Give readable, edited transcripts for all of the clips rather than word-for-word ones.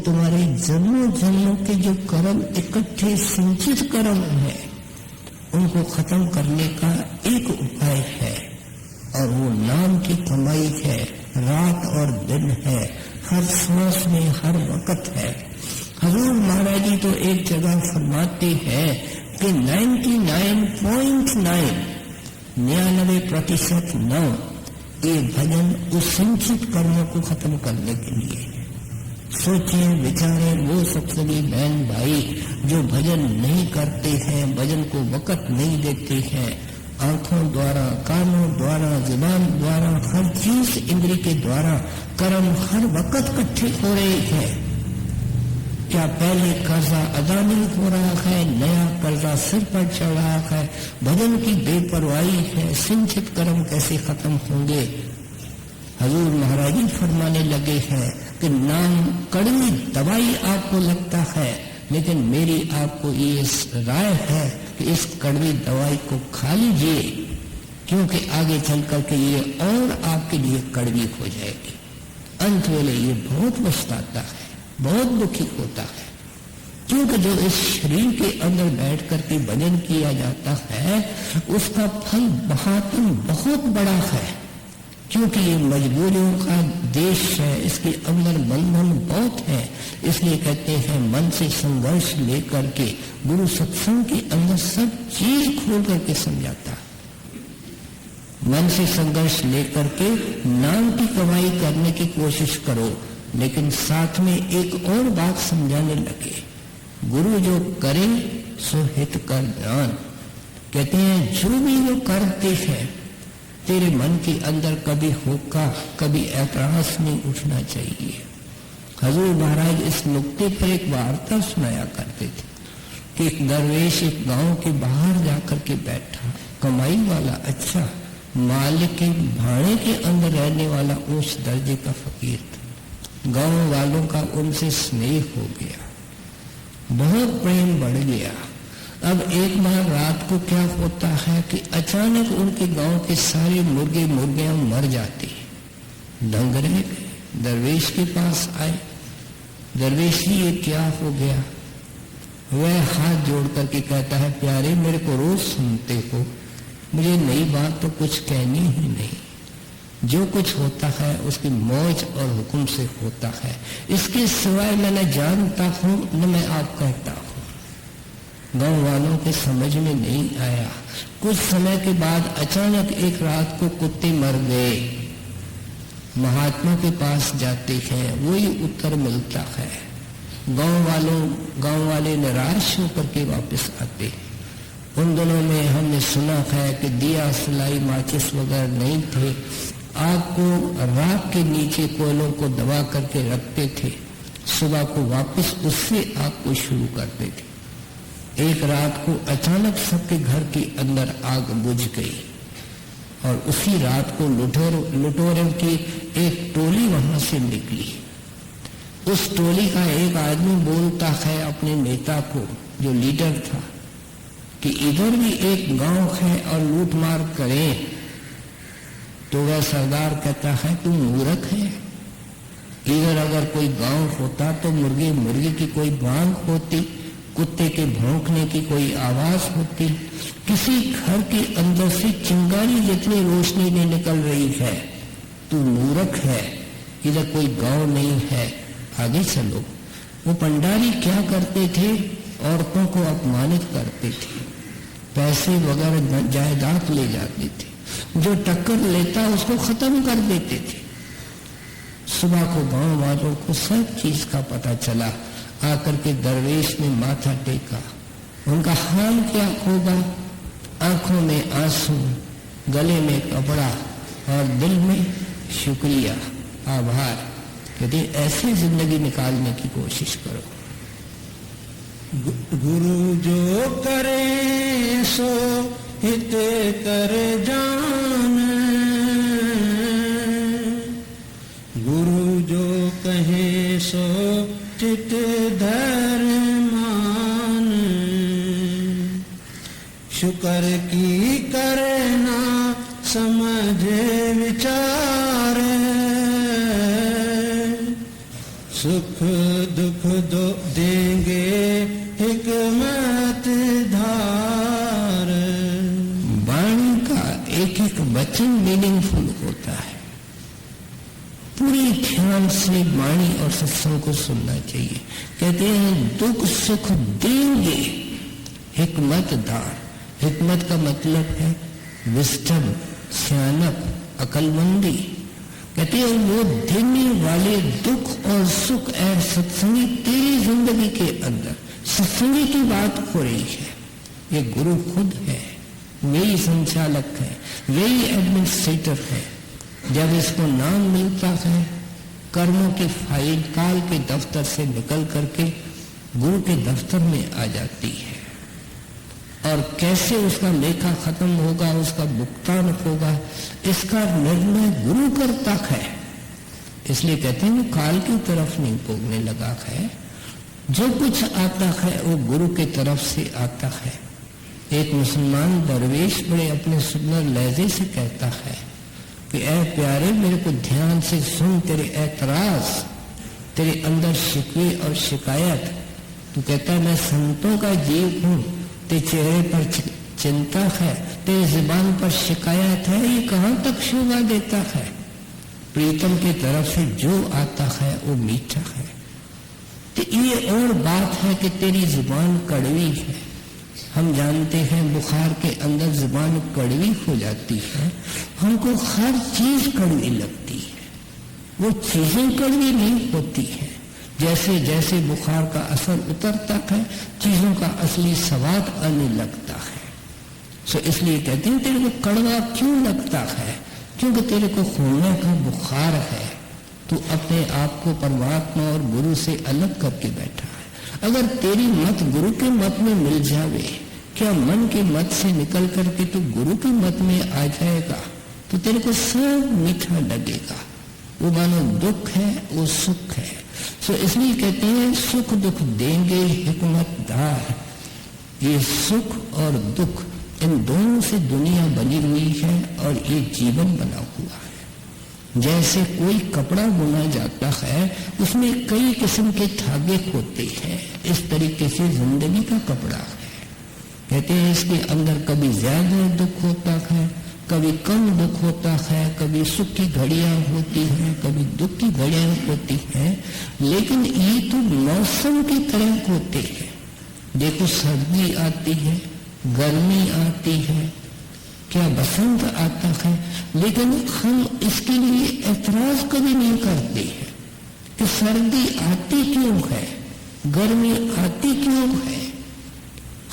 तुम्हारे जन्मों जन्मों के जो कर्म इकट्ठे संचित कर्म है उनको खत्म करने का एक उपाय है और वो नाम की कमाई है, रात और दिन है, हर सांस में, हर वक्त है। हजूर महाराज जी तो एक जगह फरमाते हैं कि 99.9% 9 ये भजन उस संचित कर्मों को खत्म करने के लिए है। सोचें विचारें वो सत्संगी बहन भाई जो भजन नहीं करते हैं, भजन को वक्त नहीं देते हैं, आंखों द्वारा, कानों द्वारा, जुबान द्वारा, हर चीज इंद्री के द्वारा कर्म हर वक्त इकट्ठे हो रहे हैं। क्या पहले कर्जा अदा नहीं हो रहा है, नया कर्जा सिर पर चढ़ रहा है, भजन की बेपरवाही है, संचित कर्म कैसे खत्म होंगे। हजूर महाराज जी फरमाने लगे हैं कि नाम कड़वी दवाई आपको लगता है, लेकिन मेरी आपको ये राय है कि इस कड़वी दवाई को खा लीजिए, क्योंकि आगे चल करके ये और आपके लिए कड़वी हो जाएगी। अंत वेले ये बहुत पछताता है, बहुत दुखी होता है, क्योंकि जो इस शरीर के अंदर बैठ करके भजन किया जाता है उसका फल महात्म बहुत बड़ा है, क्योंकि ये मजबूरियों का देश है, इसके अंदर बंधन बहुत है। इसलिए कहते हैं मन से संघर्ष लेकर के गुरु सत्संग के अंदर सब चीज खोल करके समझाता है। मन से संघर्ष लेकर के नाम की कमाई करने की कोशिश करो, लेकिन साथ में एक और बात समझाने लगे, गुरु जो करे सो हित कर जान। कहते हैं जो भी वो करते हैं तेरे मन के अंदर कभी होका, कभी ऐतराज नहीं उठना चाहिए। हजूर महाराज इस नुक्ते पर एक वार्ता सुनाया करते थे कि एक दरवेश एक गांव के बाहर जाकर के बैठा, कमाई वाला, अच्छा मालिक के भाड़े के अंदर रहने वाला उस दर्जे का फकीर था। गांव वालों का उनसे स्नेह हो गया, बहुत प्रेम बढ़ गया। अब एक बार रात को क्या होता है कि अचानक उनके गांव के सारे मुर्गे मुर्गियां मर जाती, दंग रह गए। दरवेश के पास आए, दरवेश जी ये क्या हो गया? वह हाथ जोड़ करके कहता है, प्यारे मेरे को रोज सुनते हो, मुझे नई बात तो कुछ कहनी ही नहीं, जो कुछ होता है उसकी मौज और हुक्म से होता है, इसके सिवाय मैं न जानता हूं न मैं आप कहता हूं। गांव वालों के समझ में नहीं आया। कुछ समय के बाद अचानक एक रात को कुत्ते मर गए। महात्मा के पास जाते हैं, वही उत्तर मिलता है। गांव वाले निराश होकर के वापस आते। उन दिनों में हमने सुना है कि दिया सिलाई माचिस वगैरह नहीं थे, आग को राख के नीचे कोयलों को दबा करके रखते थे, सुबह को वापस उससे आग को शुरू करते थे। एक रात को अचानक सबके घर के अंदर आग बुझ गई और उसी रात को लुटेरों की एक टोली वहां से निकली। उस टोली का एक आदमी बोलता है अपने नेता को, जो लीडर था, कि इधर भी एक गांव है और लूट मार करें। तो वह सरदार कहता है तू मूर्ख है, इधर अगर कोई गांव होता तो मुर्गे की कोई बांग होती, कुत्ते के भौंकने की कोई आवाज होती, किसी घर के अंदर से चिंगारी जितनी रोशनी नहीं निकल रही है, तू मूर्ख है, इधर कोई गांव नहीं है, आगे चलो। वो पंडारी क्या करते थे? औरतों को अपमानित करते थे, पैसे वगैरह जायदाद ले जाते थे, जो टक्कर लेता उसको खत्म कर देते थे। सुबह को गांव वालों को सब चीज का पता चला, आकर के दरवेश ने माथा टेका। उनका हाल क्या होगा? आंखों में आंसू, गले में कपड़ा और दिल में शुक्रिया, आभार। यदि ऐसी जिंदगी निकालने की कोशिश करो। गुरु जो करे सो हित कर जान, गुरु जो कहे सो चित धर मान, शुक्र की करना समझ विचार, सुख दुख दो देंगे हिकमत धार। वाणी का एक एक वचन मीनिंगफुल होता है। पूरी ध्यान से वाणी और सत्संग को सुनना चाहिए। कहते हैं दुख सुख देंगे हिकमत दार। हिकमत का मतलब है विस्डम, सियानत, अकलमंदी। कहते हैं वो देने वाले दुख और सुख है सत्संगी तेरी जिंदगी के अंदर। सत्संगी की बात हो रही है। ये गुरु खुद है, वही संचालक है, वही एडमिनिस्ट्रेटर है। जब इसको नाम मिलता है कर्मों की फाइल काल के दफ्तर से निकल करके गुरु के दफ्तर में आ जाती है। और कैसे उसका लेखा खत्म होगा, उसका भुगतान होगा, इसका निर्णय गुरु करता है। इसलिए कहते हैं काल की तरफ नहीं भोगने लगा है। जो कुछ आता है वो गुरु की तरफ से आता है। एक मुसलमान दरवेश बड़े अपने सुंदर लहजे से कहता है कि ऐ प्यारे मेरे को ध्यान से सुन, तेरे ऐतराज, तेरे अंदर शिकवे और शिकायत। तू कहता है मैं संतों का जीव हूँ, तेरे चेहरे पर चिंता है, तेरे जुबान पर शिकायत है, ये कहाँ तक शोभा देता है। प्रीतम की तरफ से जो आता है वो मीठा है। तो ये और बात है कि तेरी जुबान कड़वी है। हम जानते हैं बुखार के अंदर जुबान कड़वी हो जाती है, हमको हर चीज कड़वी लगती है। वो चीजें कड़वी नहीं होती है। जैसे जैसे बुखार का असर उतरता है चीजों का असली स्वाद आने लगता है। सो इसलिए कहते हैं तेरे को कड़वा क्यों लगता है? क्योंकि तेरे को होने का बुखार है। तू अपने आप को परमात्मा और गुरु से अलग करके बैठा है। अगर तेरी मत गुरु के मत में मिल जावे, क्या मन के मत से निकल करके तू गुरु के मत में आ जाएगा तो तेरे को सब मीठा लगेगा। वो मानो दुख है, वो सुख है। सो इसलिए कहते हैं सुख दुख देंगे हिकमतदार। ये सुख और दुख इन दोनों से दुनिया बनी हुई है और ये जीवन बना हुआ है। जैसे कोई कपड़ा बुना जाता है उसमें कई किस्म के धागे होते हैं, इस तरीके से जिंदगी का कपड़ा है। कहते हैं इसके अंदर कभी ज्यादा दुख होता है, कभी कम दुख होता है, कभी सुख की घड़ियां होती हैं, कभी दुख की घड़ियां होती हैं। लेकिन ये तो मौसम की तरह होते हैं। देखो सर्दी आती है, गर्मी आती है, क्या बसंत आता है, लेकिन हम इसके लिए ऐतराज कभी नहीं करते हैं कि सर्दी आती क्यों है, गर्मी आती क्यों है।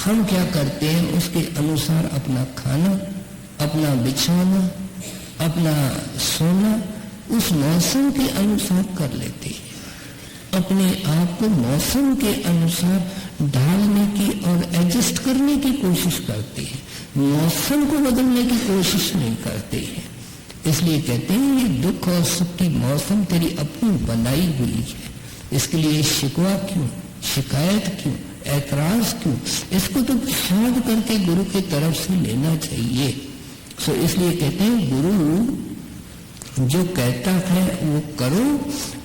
हम क्या करते हैं उसके अनुसार अपना खाना, अपना बिछाना, अपना सोना उस मौसम के अनुसार कर लेते हैं। अपने आप को मौसम के अनुसार ढालने की और एडजस्ट करने की कोशिश करते हैं, मौसम को बदलने की कोशिश नहीं करते हैं। इसलिए कहते हैं ये दुख और सुख की मौसम तेरी अपनी बनाई हुई है। इसके लिए शिकवा क्यों, शिकायत क्यों, ऐतराज क्यों? इसको तो शांत करके गुरु की तरफ से लेना चाहिए। सो इसलिए कहते हैं गुरु जो कहता है वो करो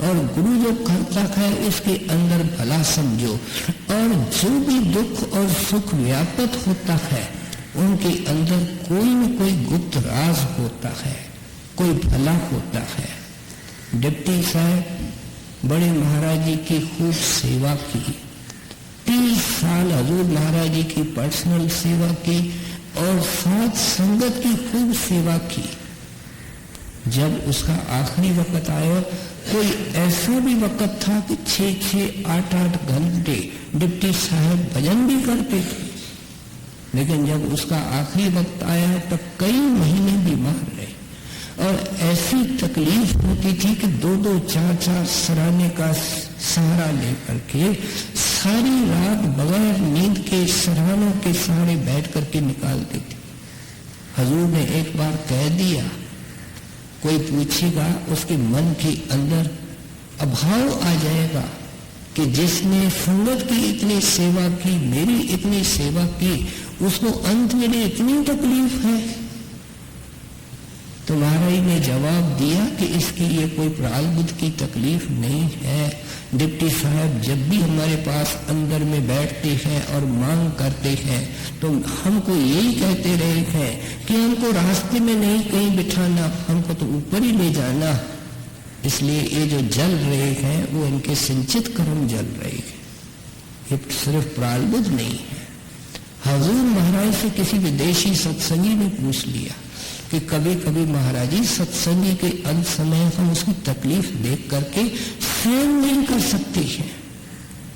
और गुरु जो करता है उसके अंदर भला समझो। और जो भी दुख और सुख व्यापक होता है उनके अंदर कोई न कोई गुप्त राज होता है, कोई भला होता है। डिप्टी साहब बड़े महाराज जी की खूब सेवा की, 30 साल हजूर महाराज जी की पर्सनल सेवा की और साथ संगत की खूब सेवा की। जब उसका आखिरी वक्त आया, कोई ऐसा भी वक्त था कि 6-6, 8-8 घंटे डिप्टी साहब भजन भी करते थे। लेकिन जब उसका आखिरी वक्त आया तब कई महीने बीमार रहे और ऐसी तकलीफ होती थी कि 2-2, 4-4 सराहने का सहारा लेकर के सारी रात बगैर नींद के सराहनों के सहारे बैठ करके निकालते थे। हजूर ने एक बार कह दिया, कोई पूछेगा उसके मन के अंदर अभाव आ जाएगा कि जिसने संगत की इतनी सेवा की, मेरी इतनी सेवा की, उसको अंत में इतनी तकलीफ है। तो महाराज ने जवाब दिया कि इसकी ये कोई प्रारब्ध की तकलीफ नहीं है। डिप्टी साहब जब भी हमारे पास अंदर में बैठते हैं और मांग करते हैं तो हमको यही कहते रहे हैं कि हमको रास्ते में नहीं कहीं बिठाना, हमको तो ऊपर ही ले जाना। इसलिए ये जो जल रहे हैं वो इनके संचित कर्म जल रहे हैं, ये सिर्फ प्रारब्ध नहीं है। हजूर महाराज से किसी विदेशी सत्संगी ने पूछ लिया कि कभी कभी महाराज जी सत्संगी के अंत समय हम उसकी तकलीफ देख करके सहन नहीं कर सकते हैं,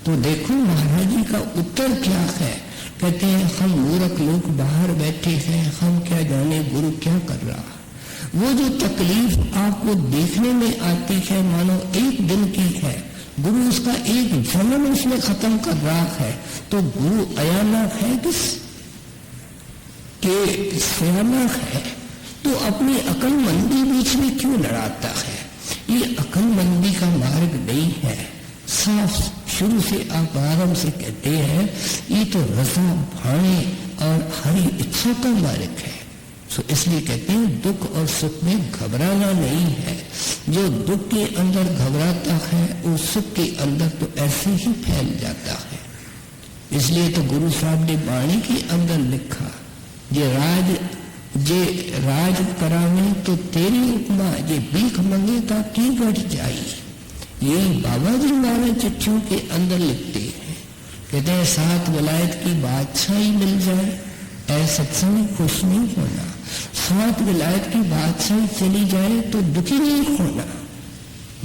तो देखो महाराज जी का उत्तर क्या है। कहते हैं हम मूर्ख लोग बाहर बैठे हैं, हम क्या जाने गुरु क्या कर रहा। वो जो तकलीफ आपको देखने में आती है मानो एक दिन की है, गुरु उसका एक जन्म उसमें खत्म कर रहा है, तो गुरु अयानक है कि सयानक है, तो अपनी अकलमंदी बीच में क्यों लड़ाता है। ये अकलमंदी का मार्ग नहीं है। साफ शुरू से आप आराम से कहते हैं ये तो रजा भाने और हरी इच्छा का मार्ग है। सो इसलिए कहते हैं दुख और सुख में घबराना नहीं है। जो दुख के अंदर घबराता है वो सुख के अंदर तो ऐसे ही फैल जाता है। इसलिए तो गुरु साहब ने वाणी के अंदर लिखा, जे राज करावे तो तेरी उपमा, ये भीख मंगेगा की घट जाई। ये बाबा जी हमारे चिट्ठियों के अंदर लिखते हैं, कहते हैं 7 विलायत की बादशाही मिल जाए ऐसा सत्संग खुश नहीं होना, 7 विलायत की बादशाही चली जाए तो दुखी नहीं होना।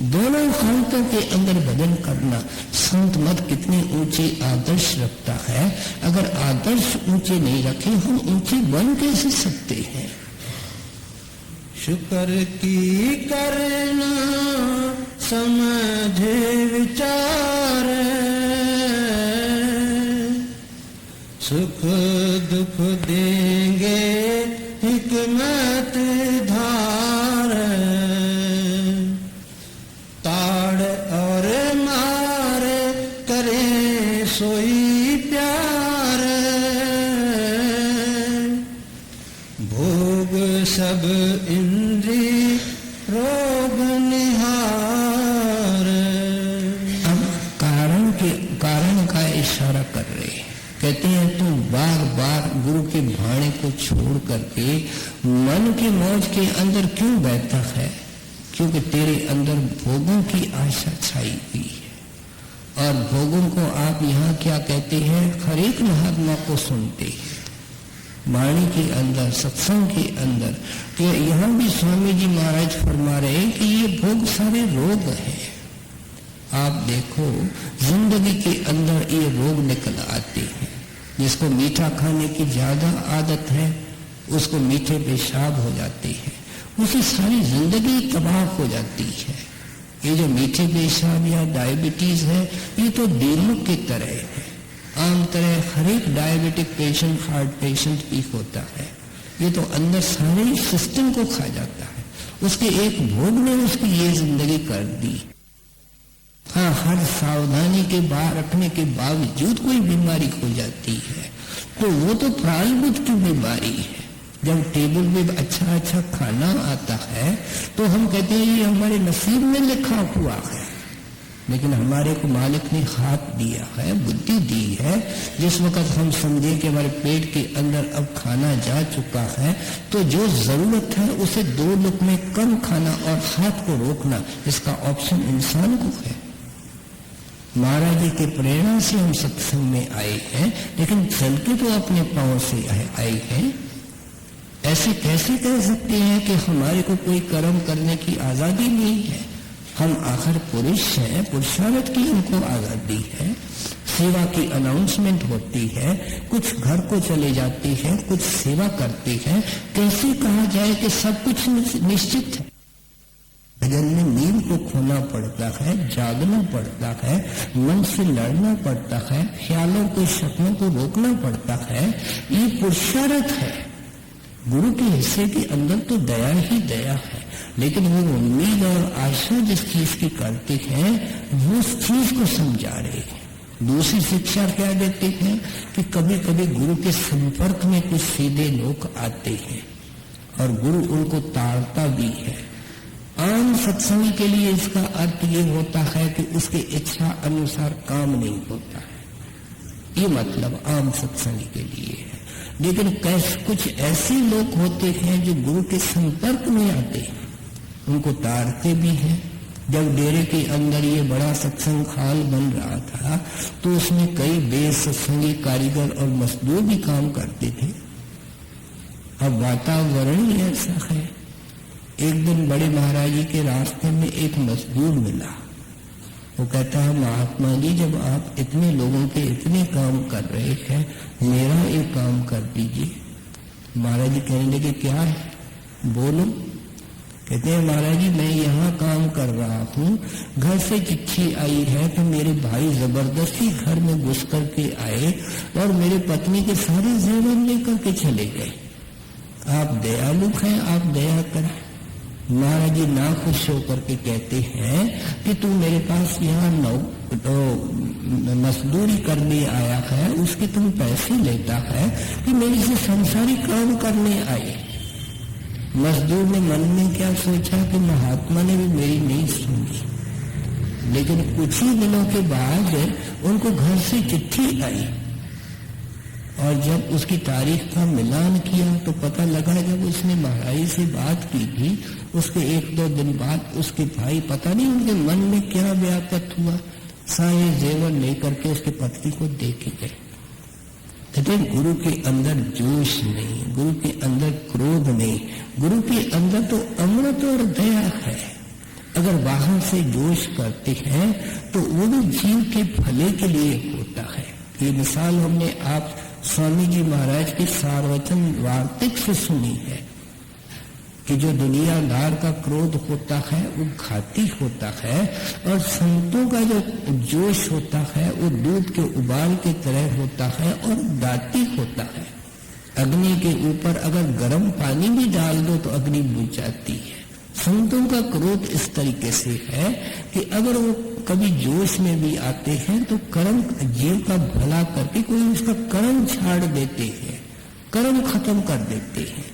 दोनों हालतों के अंदर भजन करना। संत मत कितने ऊंचे आदर्श रखता है, अगर आदर्श ऊंचे नहीं रखे हम ऊंचे बन कैसे सकते हैं। शुक्र की करना समझे विचार, सुख दुख देंगे हिकमत धार, ताड़ और मार करे सोई प्यार, भोग सब इंद्री रोग निहार। अब कारण का इशारा कर रहे हैं, कहते हैं तू बार बार गुरु के भाणे को छोड़ करके मन की मौज के अंदर क्यों बैठता है, क्योंकि तेरे अंदर भोगों की आशा छाई हुई है। और भोगों को आप यहाँ क्या कहते हैं, हर एक महात्मा को सुनते हैं वाणी के अंदर, सत्संग के अंदर। कि यहाँ भी स्वामी जी महाराज फरमा रहे हैं कि ये भोग सारे रोग हैं। आप देखो जिंदगी के अंदर ये रोग निकल आते हैं। जिसको मीठा खाने की ज्यादा आदत है उसको मीठे पेशाब हो जाते हैं, उसकी सारी जिंदगी तबाह हो जाती है। ये जो मीठे पेशाब या डायबिटीज है ये तो दीमक की तरह है। आम तरह हर एक डायबिटिक पेशेंट, हार्ट पेशेंट भी होता है। ये तो अंदर सारे सिस्टम को खा जाता है। उसके एक भोग ने उसकी ये जिंदगी कर दी। हाँ, हर सावधानी के बाहर रखने के बावजूद कोई बीमारी हो जाती है तो वो तो प्रारब्ध की बीमारी है। जब टेबल पे अच्छा अच्छा खाना आता है तो हम कहते हैं ये हमारे नसीब में लिखा हुआ है, लेकिन हमारे को मालिक ने हाथ दिया है, बुद्धि दी है। जिस वक्त हम समझे कि हमारे पेट के अंदर अब खाना जा चुका है तो जो जरूरत है उसे 2 लुक़मे कम खाना और हाथ को रोकना, इसका ऑप्शन इंसान को है। महाराज जी के प्रेरणा से हम सत्संग में आए हैं, लेकिन चल के तो अपने पांव से आए हैं। ऐसे कैसे कह सकते हैं कि हमारे को कोई कर्म करने की आजादी नहीं है। हम आखिर पुरुष हैं, पुरुषार्थ की हमको आजादी है। सेवा की अनाउंसमेंट होती है, कुछ घर को चले जाते हैं, कुछ सेवा करते हैं। कैसे कहा जाए कि सब कुछ निश्चित है। भजन में नींद को खोना पड़ता है, जागना पड़ता है, मन से लड़ना पड़ता है, ख्यालों को, सपनों को रोकना पड़ता है। ये पुरुषार्थ है। गुरु के हिस्से के अंदर तो दया ही दया है, लेकिन वो उम्मीद और आशा जिस चीज की करते हैं वो उस चीज को समझा रहे हैं। दूसरी शिक्षा क्या देते हैं कि कभी कभी गुरु के संपर्क में कुछ सीधे लोग आते हैं और गुरु उनको ताड़ता भी है। आम सत्संगी के लिए इसका अर्थ ये होता है कि उसकी इच्छा अनुसार काम नहीं होता है, ये मतलब आम सत्संगी के लिए है। लेकिन कुछ ऐसे लोग होते हैं जो गुरु के संपर्क में आते हैं, उनको ताड़ते भी हैं। जब डेरे के अंदर ये बड़ा सत्संग हाल बन रहा था तो उसमें कई बेसत्संगी कारीगर और मजदूर भी काम करते थे। अब वातावरण ही ऐसा है। एक दिन बड़े महाराज जी के रास्ते में एक मजदूर मिला। वो कहता है, महात्मा जी, जब आप इतने लोगों के इतने काम कर रहे हैं, मेरा एक काम कर दीजिए। महाराज जी कहने लगे, क्या है, बोलो। कहते हैं, महाराज जी, मैं यहाँ काम कर रहा हूँ, घर से चिट्ठी आई है कि मेरे भाई जबरदस्ती घर में घुस करके आए और मेरे पत्नी के सारे जेवर लेकर के चले गए। आप दयालु हैं, आप दया करें। महाराज जी नाखुश होकर के कहते हैं कि तू मेरे पास यहाँ मजदूरी करने आया है, उसके तुम पैसे लेता है कि मेरे से संसारी काम करने आए। मजदूर ने मन में क्या सोचा कि महात्मा ने भी मेरी नहीं सुनी। लेकिन कुछ ही दिनों के बाद उनको घर से चिट्ठी आई और जब उसकी तारीख का मिलान किया तो पता लगा, जब उसने महाराज से बात की थी उसके 1-2 दिन बाद उसके भाई, पता नहीं उनके मन में क्या व्यापत हुआ, सारे जेवर लेकर के उसके पत्नी को दे के गए। कहते गुरु के अंदर जोश नहीं, गुरु के अंदर क्रोध नहीं, गुरु के अंदर तो अमृत और दया है। अगर बाहर से जोश करते हैं तो वो भी जीव के भले के लिए होता है। ये मिसाल हमने आप स्वामी जी महाराज के सार्वजन वार्तिक से सुनी है कि जो दुनियादार का क्रोध होता है वो घाती होता है और संतों का जो जोश होता है वो दूध के उबाल के तरह होता है और दाती होता है। अग्नि के ऊपर अगर गर्म पानी भी डाल दो तो अग्नि बुझ जाती है। संतों का क्रोध इस तरीके से है कि अगर वो कभी जोश में भी आते हैं तो कर्म जीव का भला करके कोई उसका कर्म छाड़ देते हैं, कर्म खत्म कर देते हैं।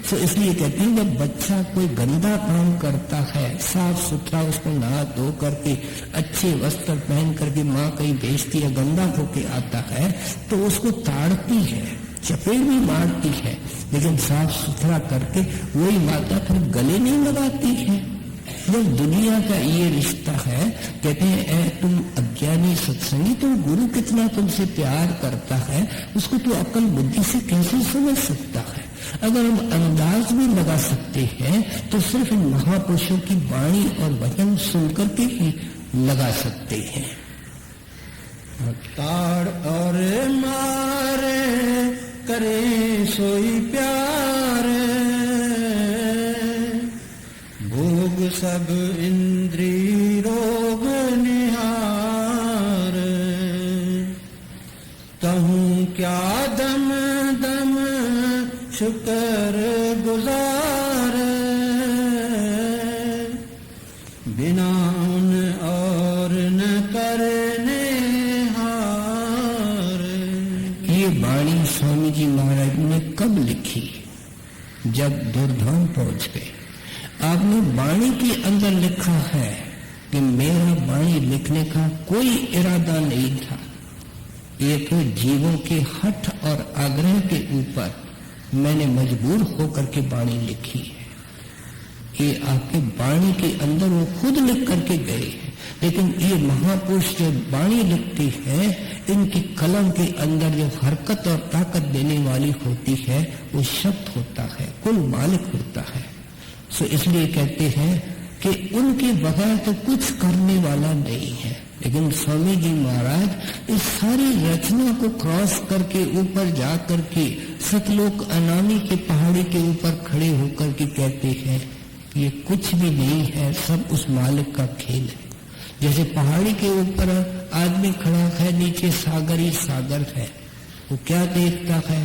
तो इसलिए कहते हैं जब बच्चा कोई गंदा काम करता है, साफ सुथरा उसको नहा धो करके अच्छे वस्त्र पहन करके माँ कहीं भेजती है, गंदा होके आता है तो उसको ताड़ती है, चपेट भी मारती है, लेकिन साफ सुथरा करके वही माता फिर गले नहीं लगाती है। जब दुनिया का ये रिश्ता है, कहते हैं ऐ तुम अज्ञानी सत्संगी, तो गुरु कितना तुमसे प्यार करता है उसको तो अक्ल बुद्धि से कैसे समझ सकता है। अगर हम अंदाज भी लगा सकते हैं तो सिर्फ इन महापुरुषों की वाणी और वचन सुनकर के ही लगा सकते हैं। ताड़ और मारे करे सोई प्यार, भोग सब इंद्री रोग निहार, कहूँ क्या दम दम शुक्र गुजार, बिना उन और न करने हार। ये वाणी स्वामी जी महाराज ने कब लिखी? जब दुर्धाम पहुंच गए। आपने वाणी के अंदर लिखा है कि मेरा वाणी लिखने का कोई इरादा नहीं था, ये तो जीवों के हठ और आग्रह के ऊपर मैंने मजबूर होकर के वाणी लिखी है। ये आपके वाणी के अंदर वो खुद लिख करके गए हैं। लेकिन ये महापुरुष जो वाणी लिखती है, इनकी कलम के अंदर जो हरकत और ताकत देने वाली होती है वो शब्द होता है, कुल मालिक होता है। सो इसलिए कहते हैं कि उनके बगैर तो कुछ करने वाला नहीं है। लेकिन स्वामी जी महाराज इस सारी रचना को क्रॉस करके ऊपर जा करके सतलोक अनामी के पहाड़ी के ऊपर खड़े होकर के कहते हैं ये कुछ भी नहीं है, सब उस मालिक का खेल है। जैसे पहाड़ी के ऊपर आदमी खड़ा है, नीचे सागर ही सागर है, वो क्या देखता है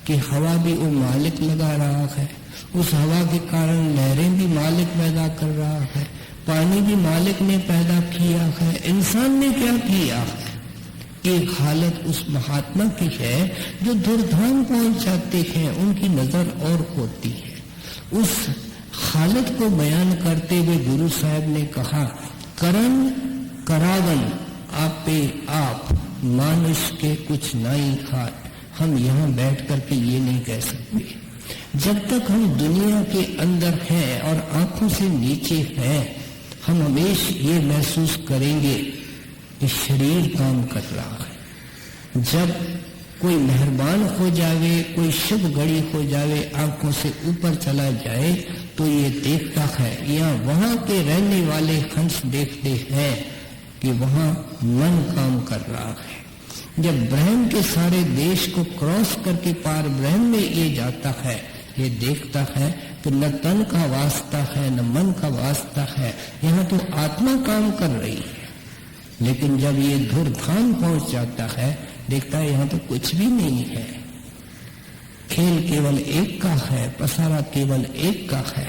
कि हवा भी वो मालिक लगा रहा है, उस हवा के कारण लहरें भी मालिक पैदा कर रहा है, पानी भी मालिक ने पैदा किया है, इंसान ने क्या किया है। एक हालत उस महात्मा की है जो दुर्धाम पहुंच जाते हैं, उनकी नजर और होती है। उस हालत को बयान करते हुए गुरु साहब ने कहा, करन करावन आपे आप मानुष के कुछ नाई खाट। हम यहाँ बैठ करके ये नहीं कह सकते। जब तक हम दुनिया के अंदर हैं और आंखों से नीचे हैं, हम हमेशा ये महसूस करेंगे कि शरीर काम कर रहा है। जब कोई मेहरबान हो जावे, कोई शुभ घड़ी हो जावे, आंखों से ऊपर चला जाए तो ये देखता है या वहां के रहने वाले हंस देखते हैं कि वहां मन काम कर रहा है। जब ब्रह्म के सारे देश को क्रॉस करके पार ब्रह्म में ये जाता है, ये देखता है कि न तन का वास्ता है न मन का वास्ता है, यहाँ तो आत्मा काम कर रही है। लेकिन जब ये धूर्धाम पहुंच जाता है, देखता है यहाँ तो कुछ भी नहीं है, खेल केवल एक का है, पसारा केवल एक का है।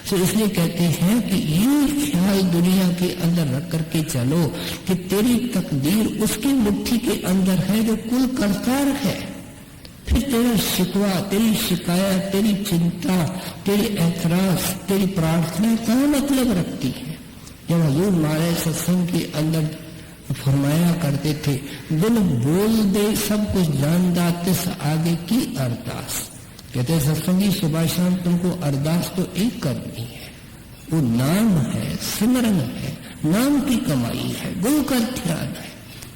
तो इसलिए कहते हैं कि ये ख्याल दुनिया के अंदर रख करके चलो कि तेरी तकदीर उसकी मुट्ठी के अंदर है जो कुल करतार है। फिर तेरा शिकवा, तेरी शिकायत, तेरी चिंता, तेरी एतराज, तेरी प्रार्थना क्या मतलब रखती है। जब हजूर महाराज सत्संग के अंदर फरमाया करते थे, दिल बोल दे सब कुछ जानदा तिस आगे की अरदास। कहते सत्संगी सुबह शाम तुमको अरदास तो एक करनी है, वो नाम है, सिमरन है, नाम की कमाई है, गुरु का ध्यान है,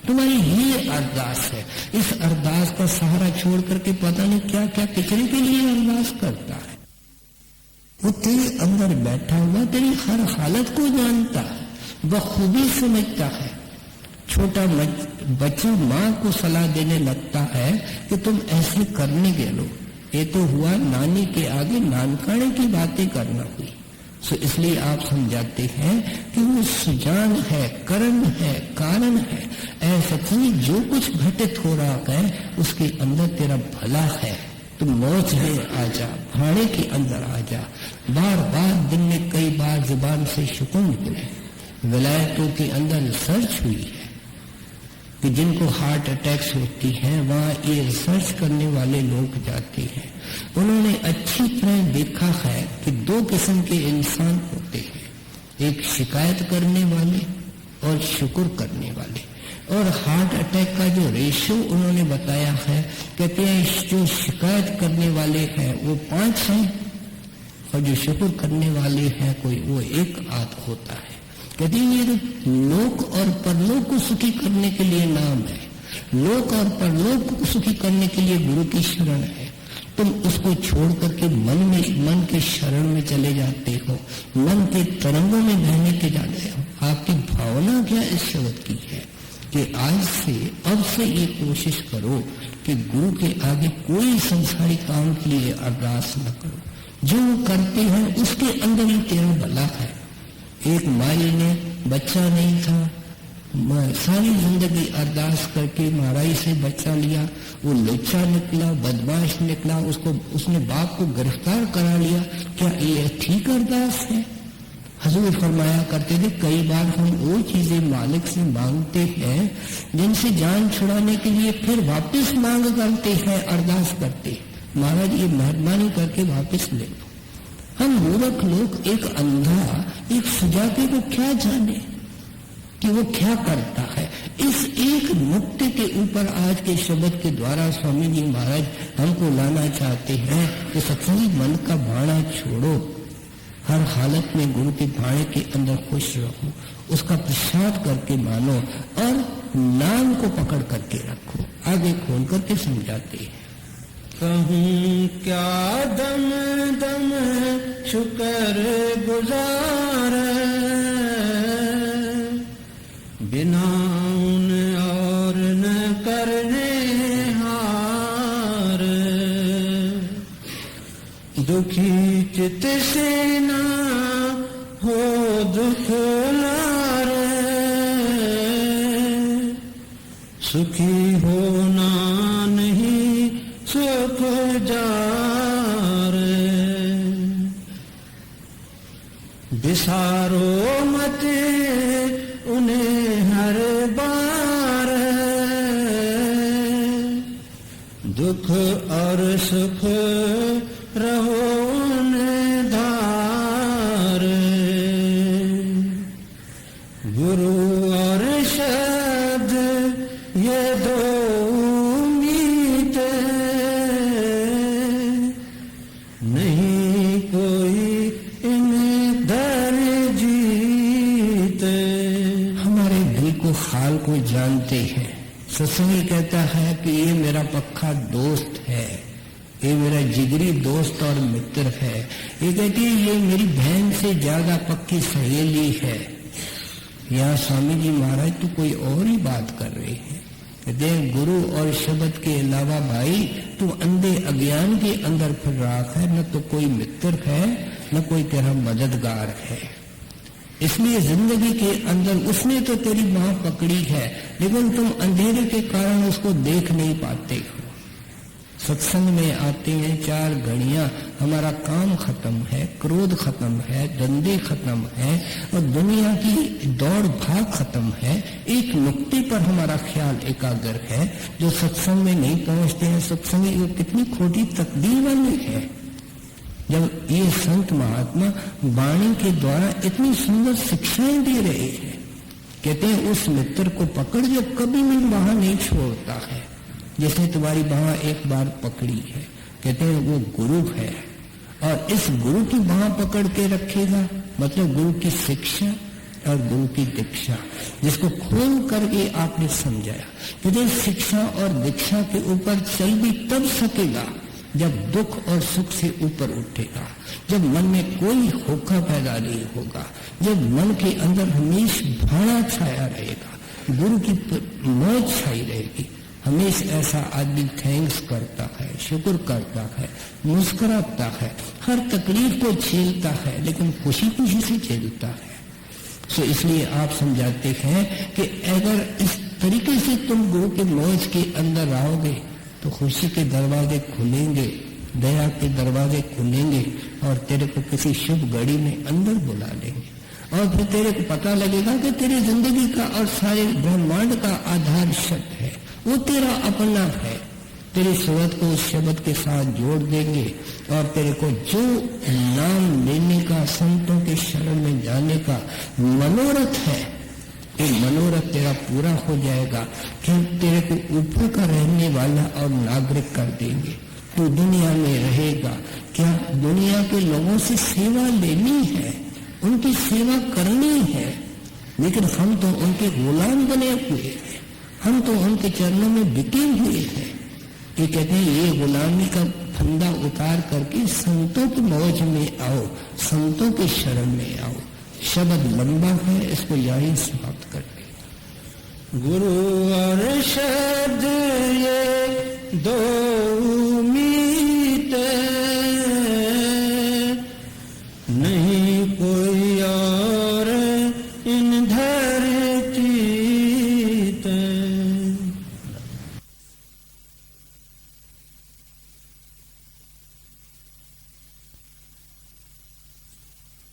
तुम्हारी ही अरदास है। इस अरदास का सहारा छोड़ करके पता नहीं क्या क्या किचरे के लिए अरदास करता है। वो तेरे अंदर बैठा हुआ तेरी हर हालत को जानता है, बखूबी समझता है। छोटा बच्चा माँ को सलाह देने लगता है कि तुम ऐसे करने के लो, ये तो हुआ नानी के आगे नानकाने की बातें करना हुई। सो इसलिए आप समझाते हैं कि वो सुजान है, करण है, कारण है। ऐसा ही जो कुछ घटित हो रहा है उसके अंदर तेरा भला है। तुम मौज में आ जा, भाड़े के अंदर आ जा। बार बार दिन में कई बार जुबान से शुक्र निकले। विलायतों के अंदर रिसर्च हुई है कि जिनको हार्ट अटैक्स होती हैं वहाँ ये रिसर्च करने वाले लोग जाते हैं। उन्होंने अच्छी तरह देखा है कि दो किस्म के इंसान होते हैं, एक शिकायत करने वाले और शुक्र करने वाले। और हार्ट अटैक का जो रेशियो उन्होंने बताया है, कहते हैं जो शिकायत करने वाले हैं वो 5 हैं और जो शुक्र करने वाले हैं कोई वो 1 आध होता है। कहते हैं ये तो लोक और परलोक को सुखी करने के लिए नाम है, लोक और परलोक को सुखी करने के लिए गुरु की शरण है। तुम उसको छोड़ करके मन के शरण में चले जाते हो, मन के तरंगों में बहने के जाते हो। आपकी भावना क्या इस शब्द की है कि आज से अब से ये कोशिश करो कि गुरु के आगे कोई संसारी काम के लिए अरदास न करो। जो करते हैं उसके अंदर ही तेरा भला है। एक माई ने बच्चा नहीं था, सारी जिंदगी अरदास करके महाराज से बच्चा लिया, वो लुच्चा निकला, बदमाश निकला, उसने बाप को गिरफ्तार करा लिया। क्या ये ठीक अरदास है? हजूर फरमाया करते थे कई बार हम वो चीजें मालिक से मांगते हैं जिनसे जान छुड़ाने के लिए फिर वापस मांग करते हैं, अरदास करते, महाराज ये मेहरबानी करके वापस ले लो। हम मूर्ख लोग, एक अंधा एक सुजाते को क्या जाने कि वो क्या करता है। इस एक नुक्ते के ऊपर आज के शब्द के द्वारा स्वामी जी महाराज हमको लाना चाहते हैं कि सत्संगी मन का भाड़ा छोड़ो, हर हालत में गुरु के भाड़े के अंदर खुश रहो, उसका प्रसाद करके मानो और नाम को पकड़ करके रखो। आगे खोल करके समझाते हैं। कहूँ क्या दम दम शुक्र गुजार, बिना उन और न करने हार। दुखी चित से ना हो दुख लार, सुखी होना नहीं सुख जार। बिसारो मत उन्हें हर बार, दुख और सुख रहो उन्हें धार। सत्संगी कहता है कि ये मेरा पक्का दोस्त है, ये मेरा जिगरी दोस्त और मित्र है। ये कहती है ये मेरी बहन से ज्यादा पक्की सहेली है। यहाँ स्वामी जी महाराज तो कोई और ही बात कर रहे हैं। कहते हैं गुरु और शब्द के अलावा भाई तू अंधे अज्ञान के अंदर फिर रहा है, न तो कोई मित्र है न कोई तेरा मददगार है। इसलिए जिंदगी के अंदर उसने तो तेरी बाह पकड़ी है, लेकिन तुम अंधेरे के कारण उसको देख नहीं पाते हो। सत्संग में आते हैं 4 घड़ियां, हमारा काम खत्म है, क्रोध खत्म है, धंधे खत्म है और दुनिया की दौड़ भाग खत्म है। एक नुक्ते पर हमारा ख्याल एकाग्र है। जो सत्संग में नहीं पहुंचते हैं, सत्संग वो कितनी खोटी तकदीर वाले हैं। जब ये संत महात्मा वाणी के द्वारा इतनी सुंदर शिक्षाएं दे रहे हैं, कहते हैं उस मित्र को पकड़ जो कभी भी वहां नहीं छोड़ता है। जैसे तुम्हारी बाह एक बार पकड़ी है, कहते हैं वो गुरु है और इस गुरु की बाह पकड़ के रखेगा, मतलब गुरु की शिक्षा और गुरु की दीक्षा, जिसको खोल करके आपने समझाया। कहते शिक्षा और दीक्षा के ऊपर चल भी तब सकेगा जब दुख और सुख से ऊपर उठेगा, जब मन में कोई होका पैदा नहीं होगा, जब मन के अंदर हमेशा भाड़ा छाया रहेगा, गुरु की मौज छाई रहेगी। हमेशा ऐसा आदमी थैंक्स करता है, शुक्र करता है, मुस्कुराता है, हर तकलीफ को झेलता है, लेकिन खुशी खुशी से झेलता है। तो इसलिए आप समझाते हैं कि अगर इस तरीके से तुम गुरु के मौज के अंदर आओगे तो खुशी के दरवाजे खुलेंगे, दया के दरवाजे खुलेंगे और तेरे को किसी शुभ घड़ी में अंदर बुला लेंगे और फिर तेरे को पता लगेगा कि तेरी जिंदगी का और सारे ब्रह्मांड का आधार शब्द है, वो तेरा अपना है। तेरी सूरत को उस शब्द के साथ जोड़ देंगे और तेरे को जो नाम लेने का, संतों के शरण में जाने का मनोरथ है, ये मनोरथ तेरा पूरा हो जाएगा कि तेरे को ऊपर का रहने वाला और नागरिक कर देंगे। तू दुनिया में रहेगा, क्या दुनिया के लोगों से सेवा लेनी है, उनकी सेवा करनी है, लेकिन हम तो उनके गुलाम बने हुए हैं, हम तो उनके चरणों में बिके हुए हैं। ये कहते हैं ये गुलामी का फंदा उतार करके संतों की मौज में आओ, संतों के शरण में आओ। शब्द लंबा है, इसको यही समाप्त करते। गुरु और शब्द ये दो मीत, नहीं कोई और इन धरती